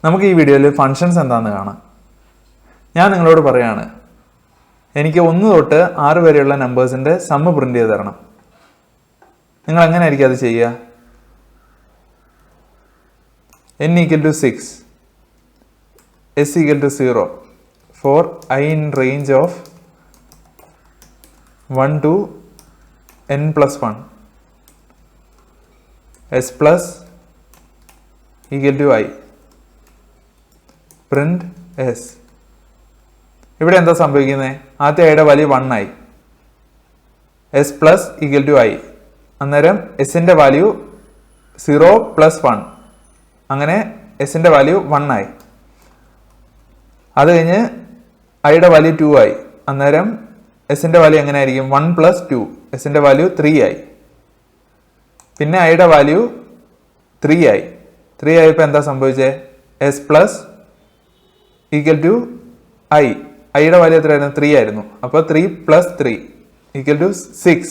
നമുക്ക് ഈ വീഡിയോയിൽ ഫങ്ഷൻസ് എന്താണെന്ന് കാണാം. ഞാൻ നിങ്ങളോട് പറയാണ്, എനിക്ക് 1 തൊട്ട് 6 വരെയുള്ള നമ്പേഴ്സിൻ്റെ സമ്മ് പ്രിന്റ് ചെയ്ത് തരണം. നിങ്ങൾ എങ്ങനെയായിരിക്കും അത് ചെയ്യുക? n = 6, s = 0 for I in range of 1 to n plus 1, s plus = I, print s. ഇവിടെ എന്താ സംഭവിക്കുന്നത്? ആദ്യത്തെ ഐയുടെ വാല്യൂ 1 ആയി, s plus = I. അന്നേരം എസിൻ്റെ വാല്യൂ 0 plus 1, അങ്ങനെ എസിൻ്റെ വാല്യൂ 1 ആയി. അത് കഴിഞ്ഞ് ഐയുടെ വാല്യൂ 2 ആയി, അന്നേരം എസിൻ്റെ വാല്യൂ എങ്ങനെ ആയിരിക്കും? 1 plus 2, എസിൻ്റെ വാല്യൂ 3 ആയി. പിന്നെ ഐയുടെ വാല്യൂ 3 ആയി. 3 ആയപ്പോൾ എന്താ സംഭവിച്ചത്? S plus = I. ഐയുടെ വാല്യൂ എത്രയായിരുന്നു? 3 ആയിരുന്നു. അപ്പോൾ 3 plus 3 = 6.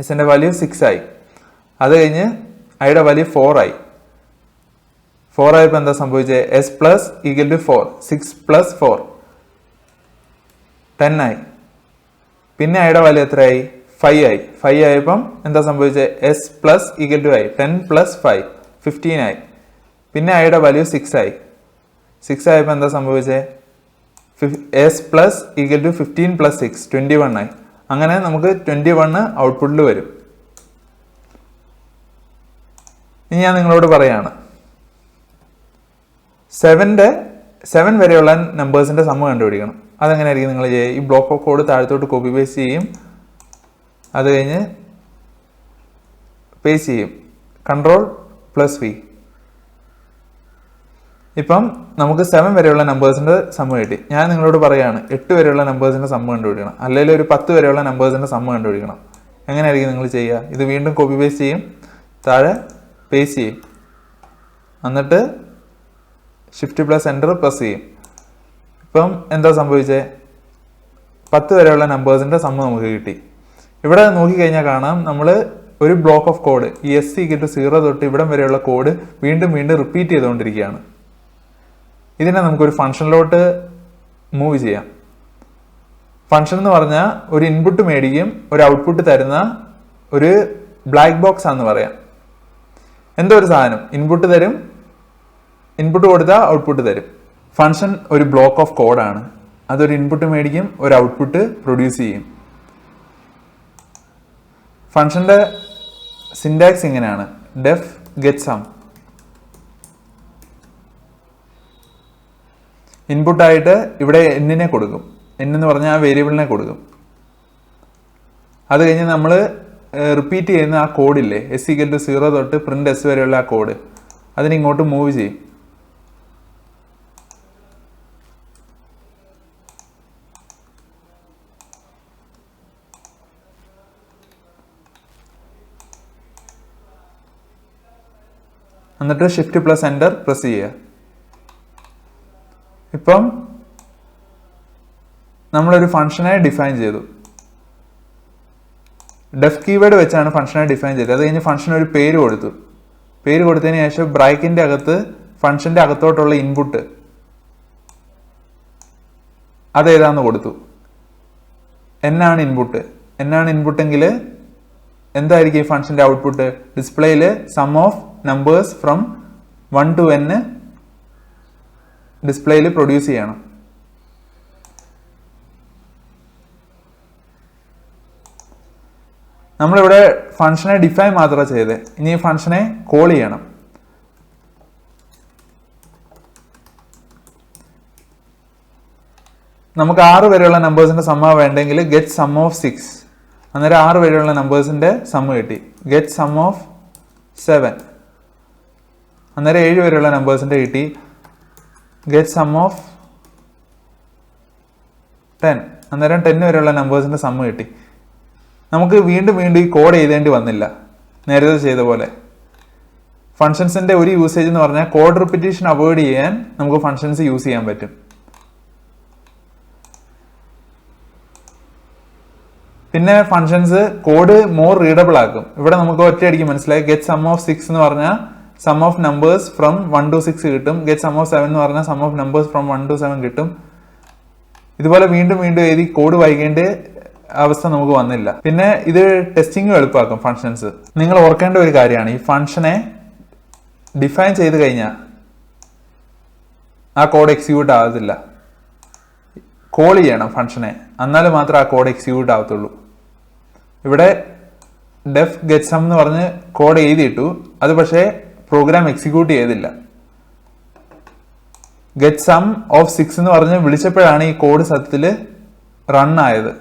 എസിൻ്റെ വാല്യൂ 6 ആയി. അത് കഴിഞ്ഞ് ഐയുടെ വാല്യൂ 4 ആയി. 4 ആയപ്പോൾ എന്താ സംഭവിച്ചത്? എസ് പ്ലസ് = 4, 6 plus 4 10 ആയി. പിന്നെ ഐയുടെ വാല്യൂ എത്രയായി? 5 ആയി. 5 ആയപ്പം എന്താ സംഭവിച്ചത്? എസ് പ്ലസ് = I, 10 plus 5 15 ആയി. പിന്നെ ഐയുടെ വാല്യൂ 6 ആയി. 6 ആയപ്പോൾ എന്താ സംഭവിച്ചത്? എസ് പ്ലസ് = 15 plus 6 21 ആയി. അങ്ങനെ നമുക്ക് 21 ഔട്ട്പുട്ടിൽ വരും. ഇനി ഞാൻ നിങ്ങളോട് പറയാണ്, 7 വരെയുള്ള നമ്പേഴ്സിന്റെ സമ്മ് കണ്ടുപിടിക്കണം. അതെങ്ങനെയായിരിക്കും നിങ്ങൾ ചെയ്യുക? ഈ ബ്ലോക്ക് ഓഫ് കോഡ് താഴത്തോട്ട് കോപ്പി പേസ്റ്റ് ചെയ്യും, അത് കഴിഞ്ഞ് പേസ്റ്റ് ചെയ്യും, Ctrl+V. ഇപ്പം നമുക്ക് 7 വരെയുള്ള നമ്പേഴ്സിന്റെ സമ്മ് കിട്ടി. ഞാൻ നിങ്ങളോട് പറയാണ് 8 വരെയുള്ള നമ്പേഴ്സിന്റെ സമ്മ് കണ്ടുപിടിക്കണം, അല്ലെങ്കിൽ ഒരു 10 വരെയുള്ള നമ്പേഴ്സിന്റെ സമ്മ് കണ്ടുപിടിക്കണം. എങ്ങനെയായിരിക്കും നിങ്ങൾ ചെയ്യുക? ഇത് വീണ്ടും കോപ്പി പേസ്റ്റ് ചെയ്യും, താഴെ പേസ്റ്റ് ചെയ്യും, എന്നിട്ട് Shift+Enter പ്രസ് ചെയ്യും. ഇപ്പം എന്താ സംഭവിച്ചത്? 10 വരെയുള്ള നമ്പേഴ്സിന്റെ സമ്മ് നമുക്ക് കിട്ടി. ഇവിടെ നോക്കിക്കഴിഞ്ഞാൽ കാണാം, നമ്മൾ ഒരു ബ്ലോക്ക് ഓഫ് കോഡ്, ഈ s = 0 തൊട്ട് ഇവിടം വരെയുള്ള കോഡ് വീണ്ടും റിപ്പീറ്റ് ചെയ്തുകൊണ്ടിരിക്കുകയാണ്. ഇതിനെ നമുക്കൊരു ഫംഗ്ഷനിലോട്ട് മൂവ് ചെയ്യാം. ഫംഗ്ഷൻ എന്ന് പറഞ്ഞാൽ ഒരു ഇൻപുട്ട് മേടിക്കും, ഒരു ഔട്ട്പുട്ട് തരുന്ന ഒരു ബ്ലാക്ക് ബോക്സ് ആണെന്ന് പറയാം. എന്തോ ഒരു സാധനം ഇൻപുട്ട് തരും, ഇൻപുട്ട് കൊടുത്താൽ ഔട്ട്പുട്ട് തരും. ഫംഗ്ഷൻ ഒരു ബ്ലോക്ക് ഓഫ് കോഡാണ്. അതൊരു ഇൻപുട്ട് മേടിക്കും, ഒരു ഔട്ട്പുട്ട് പ്രൊഡ്യൂസ് ചെയ്യും. ഫംഗ്ഷന്റെ സിന്റാക്സ് ഇങ്ങനെയാണ്: def get sum. ഇൻപുട്ടായിട്ട് ഇവിടെ എന്നിനെ കൊടുക്കും, n എന്ന് പറഞ്ഞാൽ ആ വേരിയബിളിനെ കൊടുക്കും. അത് കഴിഞ്ഞ് നമ്മൾ റിപ്പീറ്റ് ചെയ്യുന്ന ആ കോഡില്ലേ, s = 0 തൊട്ട് പ്രിന്റ് s വരെയുള്ള ആ കോഡ്, അതിന് ഇങ്ങോട്ട് മൂവ് ചെയ്യും. എന്നിട്ട് Shift+Enter പ്രസ് ചെയ്യുക. ഇപ്പം നമ്മളൊരു ഫംഗ്ഷനെ ഡിഫൈൻ ചെയ്തു. ഡെഫ് കീവേഡ് വെച്ചാണ് ഫംഗ്ഷനെ ഡിഫൈൻ ചെയ്തത്. അത് കഴിഞ്ഞ് ഫംഗ്ഷൻ ഒരു പേര് കൊടുത്തു. പേര് കൊടുത്തതിന് ശേഷം ബ്രാക്കറ്റിന്റെ അകത്ത് ഫംഗ്ഷന്റെ അകത്തോട്ടുള്ള ഇൻപുട്ട് അതേതാന്ന് കൊടുത്തു. എന്നാണ് ഇൻപുട്ട്. എന്നാണ് ഇൻപുട്ടെങ്കിൽ എന്തായിരിക്കും ഈ ഫംഗ്ഷന്റെ ഔട്ട്പുട്ട്? ഡിസ്പ്ലേയിൽ sum of numbers from 1 to n ഡിസ്പ്ലേയിൽ പ്രൊഡ്യൂസ് ചെയ്യണം. നമ്മളിവിടെ ഫംഗ്ഷനെ ഡിഫൈൻ മാത്രമേ ചെയ്തത്. ഇനി ഈ ഫംഗ്ഷനെ കോൾ ചെയ്യണം. നമുക്ക് 6 വരെയുള്ള നമ്പേഴ്സിന്റെ സമ്മ വേണ്ടെങ്കിൽ ഗെറ്റ് സം ഓഫ് 6. അന്നേരം 6 വരെയുള്ള നമ്പേഴ്സിന്റെ സമ്മ കിട്ടി. Get sum of 7. അന്നേരം 7 വരെയുള്ള നമ്പേഴ്സിന്റെ കിട്ടി. Get sum of 10. അന്നേരം 10 വരെയുള്ള നമ്പേഴ്സിന്റെ സമ്മ കിട്ടി. നമുക്ക് വീണ്ടും ഈ കോഡ് എഴുതേണ്ടി വന്നില്ല, നേരത്തെ ചെയ്ത പോലെ. ഫംഗ്ഷൻസിന്റെ ഒരു യൂസേജ് എന്ന് പറഞ്ഞാൽ കോഡ് റിപ്പീറ്റേഷൻ അവോയ്ഡ് ചെയ്യാൻ നമുക്ക് ഫംഗ്ഷൻസ് യൂസ് ചെയ്യാൻ പറ്റും. പിന്നെ ഫംഗ്ഷൻസ് കോഡ് മോർ റീഡബിൾ ആക്കും. ഇവിടെ നമുക്ക് ഒറ്റയടിക്ക് മനസ്സിലായി. ഗെറ്റ് സം ഓഫ് 6 എന്ന് പറഞ്ഞാൽ sum of numbers from 1 to 6 കിട്ടും. ഗെറ്റ് സം ഓഫ് 7 എന്ന് പറഞ്ഞാൽ sum of numbers from 1 to 7 കിട്ടും. ഇതുപോലെ വീണ്ടും വീണ്ടും എഴുതി കോഡ് വായിക്കേണ്ട അവസ്ഥ നമുക്ക് വന്നില്ല. പിന്നെ ഇത് ടെസ്റ്റിംഗും എളുപ്പമാക്കും ഫങ്ഷൻസ്. നിങ്ങൾ ഓർക്കേണ്ട ഒരു കാര്യമാണ്, ഈ ഫങ്ഷനെ ഡിഫൈൻ ചെയ്ത് കഴിഞ്ഞാൽ ആ കോഡ് എക്സിക്യൂട്ട് ആകത്തില്ല. കോൾ ചെയ്യണം ഫങ്ഷനെ, എന്നാലും മാത്രമേ ആ കോഡ് എക്സിക്യൂട്ട് ആകത്തുള്ളൂ. ഇവിടെ ഡെഫ് ഗെറ്റ് സം എന്ന് പറഞ്ഞ് കോഡ് എഴുതിയിട്ടു, അത് പക്ഷേ പ്രോഗ്രാം എക്സിക്യൂട്ട് ചെയ്തില്ല. ഗെറ്റ് സം ഓഫ് 6 എന്ന് പറഞ്ഞ് വിളിച്ചപ്പോഴാണ് ഈ കോഡ് സത്യത്തിൽ റൺ ആയത്.